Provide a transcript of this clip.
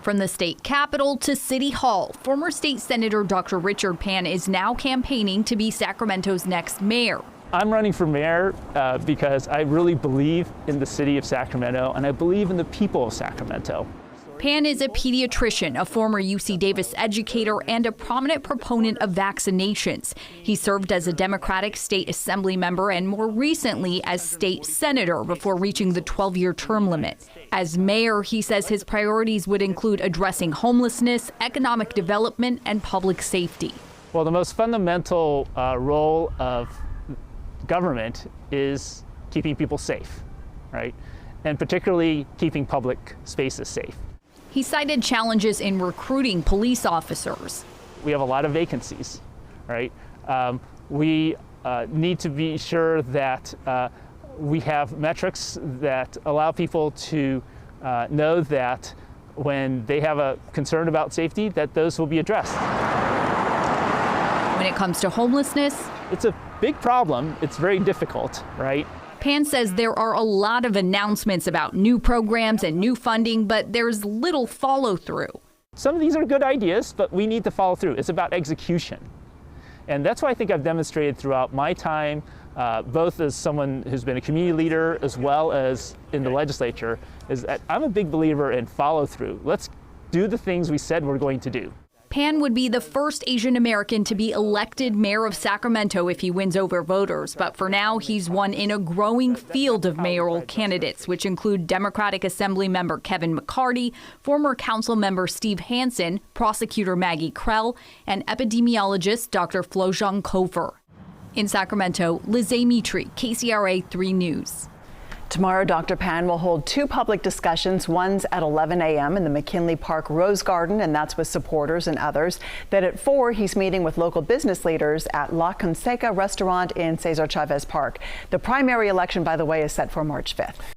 From the state capitol to City Hall, former state senator Dr. Richard Pan is now campaigning to be Sacramento's next mayor. I'm running for mayor because I really believe in the city of Sacramento and I believe in the people of Sacramento. Pan is a pediatrician, a former UC Davis educator, and a prominent proponent of vaccinations. He served as a Democratic state assembly member and more recently as state senator before reaching the 12-year term limit. As mayor, he says his priorities would include addressing homelessness, economic development, and public safety. Well, the most fundamental role of government is keeping people safe, right? And particularly keeping public spaces safe. He cited challenges in recruiting police officers. We have a lot of vacancies, right? We need to be sure that we have metrics that allow people to know that when they have a concern about safety, that those will be addressed. When it comes to homelessness, it's a big problem. It's very difficult, right? Pan says there are a lot of announcements about new programs and new funding, but there's little follow through. Some of these are good ideas, but we need to follow through. It's about execution. And that's what I think I've demonstrated throughout my time, both as someone who's been a community leader as well as in the legislature, is that I'm a big believer in follow through. Let's do the things we said we're going to do. Pan would be the first Asian American to be elected mayor of Sacramento if he wins over voters. But for now, he's one in a growing field of mayoral candidates, which include Democratic Assembly member Kevin McCarty, former council member Steve Hansen, prosecutor Maggie Krell, and epidemiologist Dr. Flojong Kofer. In Sacramento, Lizzie Mitri, KCRA 3 News. Tomorrow, Dr. Pan will hold two public discussions. One's at 11 a.m. in the McKinley Park Rose Garden, and that's with supporters and others. Then at 4, he's meeting with local business leaders at La Conseca restaurant in Cesar Chavez Park. The primary election, by the way, is set for March 5th.